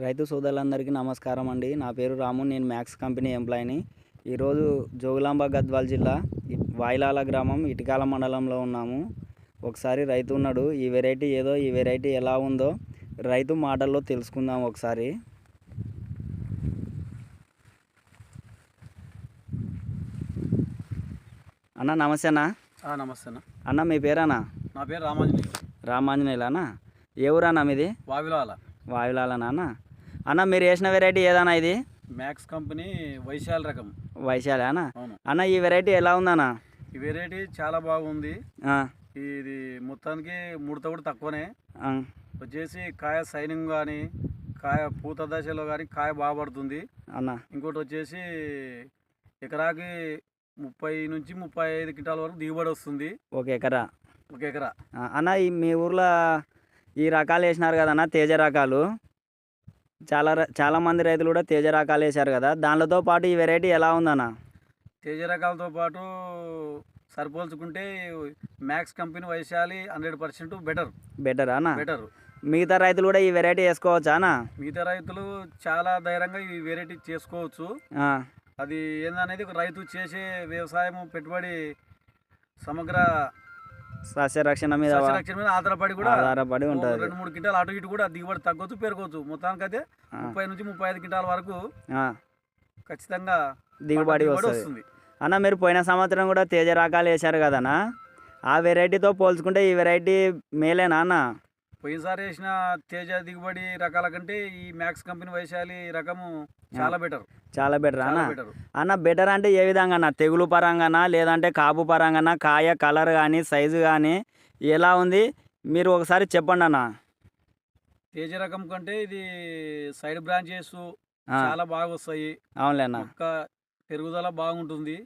రైతు సోదరులందరికీ నమస్కారం అండి. నా పేరు రాము. నేను మ్యాక్స్ కంపెనీ ఎంప్లాయీని. ఈరోజు జోగులాంబ గద్వాల జిల్లా వాయిలాల గ్రామం ఇటికాల మండలంలో ఉన్నాము. ఒకసారి రైతు ఉన్నాడు. ఈ వెరైటీ ఎలా ఉందో రైతు మాటల్లో తెలుసుకుందాం ఒకసారి. అన్న నమస్తే అన్న. నమస్తే అన్న. అన్న మీ పేరన్నా? నా పేరు రామాంజనేయులు. రామాంజనేయులు అన్న. ఏ ఊరన్నా మీది? వాయులాలనా అన్న. అన్న మీరు వేసిన వెరైటీ ఏదన్నా ఇది? మ్యాక్స్ కంపెనీ వైశాలి రకం. వైశాలి అన్న. అన్న ఈ వెరైటీ ఎలా ఉందన్న? ఈ వెరైటీ చాలా బాగుంది. ఇది మొత్తానికి ముడత కూడా తక్కువనే వచ్చేసి కాయ సైనింగ్ కానీ కాయ పూత దశలో కానీ కాయ బాగా పడుతుంది అన్న. ఇంకోటి వచ్చేసి ఎకరాకి 30 నుంచి 35 క్వింటాల వరకు దిగుబడి వస్తుంది. ఒక ఎకరా అన్న. మీ ఊర్లో ఈ రకాలు వేసినారు కదన్న, తేజ రకాలు. చాలామంది రైతులు కూడా తేజ రకాలు వేశారు కదా, దానితో పాటు ఈ వెరైటీ ఎలా ఉందన్న? తేజ రకాలతో పాటు సరిపోల్చుకుంటే మ్యాక్స్ కంపెనీ వైశాలి 100% బెటర్ అన్న. బెటర్. మిగతా రైతులు కూడా ఈ వెరైటీ వేసుకోవచ్చా అన్న? మిగతా రైతులు చాలా ధైర్యంగా ఈ వెరైటీ చేసుకోవచ్చు. అది ఏందనేది రైతు చేసే వ్యవసాయం పెట్టుబడి సమగ్ర సస్యరక్షణ మీద ఆధారపడి ఉంటుంది. 2-3 క్వింటాలు అటు ఇటు కూడా దిగుబడి తగ్గొచ్చు పెరగవచ్చు. మొత్తానికైతే 30 నుంచి 35 క్వింటాల వరకు ఖచ్చితంగా దిగుబడి వస్తుంది అన్న. మీరు పోయిన సంవత్సరం కూడా తేజ రకాలు వేశారు కదన్నా, ఆ వెరైటీతో పోల్చుకుంటే ఈ వెరైటీ మేలేనా అన్న? పోయినసారి వేసిన తేజ దిగుబడి రకాల కంటే ఈ మ్యాక్స్ కంపెనీ వైశాలి రకము చాలా బెటర్ అన్న. అన్న బెటర్ అంటే ఏ విధంగా అన్న? తెగులు పరంగానా లేదంటే కాపు పరంగానా, కాయ కలర్ కానీ సైజు కానీ ఎలా ఉంది మీరు ఒకసారి చెప్పండి అన్న. తేజ రకం కంటే ఇది సైడ్ బ్రాంచెస్ చాలా బాగా వస్తాయి. అవునులే అన్న. పెరుగుదల బాగుంటుంది.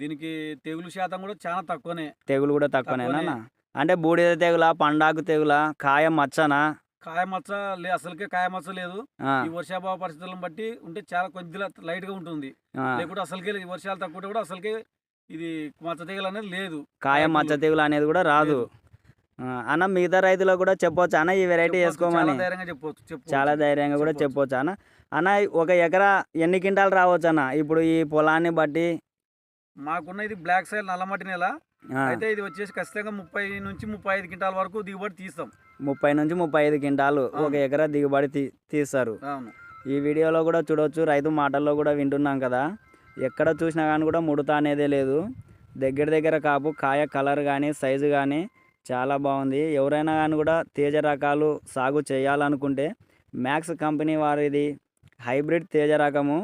దీనికి తెగులు శాతం కూడా చాలా తక్కువనే. తెగులు కూడా తక్కువనేనా? అంటే బూడిద తెగుల, పండాకు తెగుల, కాయ మచ్చనా? కాయ మచ్చ అసలుకే కాయ మచ్చ లేదు. ఈ వర్షాభావ పరిస్థితులను బట్టి ఉంటే చాలా కొద్దిగా లైట్ గా ఉంటుంది. లేకుంటే అసలుకే వర్షాలు తక్కువ కూడా అసలుకే ఇది మచ్చ తెగులు అనేది లేదు. కాయ మచ్చ తెగులు అనేది కూడా రాదు అన్న. మిగతా రైతులకు కూడా చెప్పొచ్చు అన్న ఈ వెరైటీ వేసుకోమని? చాలా ధైర్యంగా కూడా చెప్పొచ్చు అన్న. అన్న ఒక ఎకరా ఎన్ని క్వింటాలు రావచ్చు అన్న ఇప్పుడు ఈ పొలాన్ని బట్టి? మాకున్న ఇది బ్లాక్ సైల్ నల్లమట్టి నేల అయితే ఇది వచ్చేసి ఖచ్చితంగా 30 నుంచి 35 క్వింటాల వరకు దిగుబడి తీస్తాం. 30 నుంచి 35 క్వింటాలు ఒక ఎకరా దిగుబడి తీస్తారు. ఈ వీడియోలో కూడా చూడవచ్చు, రైతు మాటల్లో కూడా వింటున్నాం కదా. ఎక్కడ చూసినా కానీ కూడా ముడత అనేదే లేదు. దగ్గర కాపు, కాయ కలర్ కానీ సైజు కానీ చాలా బాగుంది. ఎవరైనా కానీ కూడా తేజ రకాలు సాగు చేయాలనుకుంటే మ్యాక్స్ కంపెనీ వారిది హైబ్రిడ్ తేజ రకము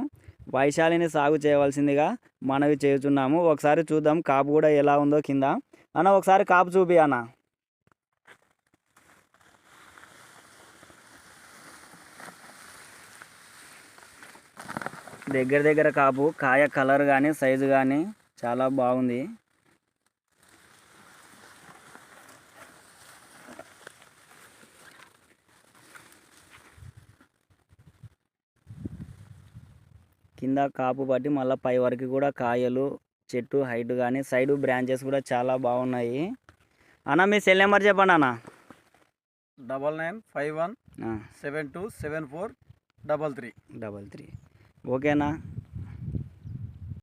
వైశాలిని సాగు చేయవలసిందిగా మనవి చేస్తున్నాము. ఒకసారి చూద్దాం కాపు కూడా ఎలా ఉందో కింద. అన్న ఒకసారి కాపు చూపి అన్న. దగ్గర కాపు, కాయ కలర్ కానీ సైజు కానీ చాలా బాగుంది. కింద కాపు బట్టి మళ్ళీ పై వరకు కూడా కాయలు, చెట్టు హైట్ కానీ సైడ్ బ్రాంచెస్ కూడా చాలా బాగున్నాయి అన్న. మీ సెల్ నెంబర్ చెప్పండి అన్న. 9951727433. ఓకేనా?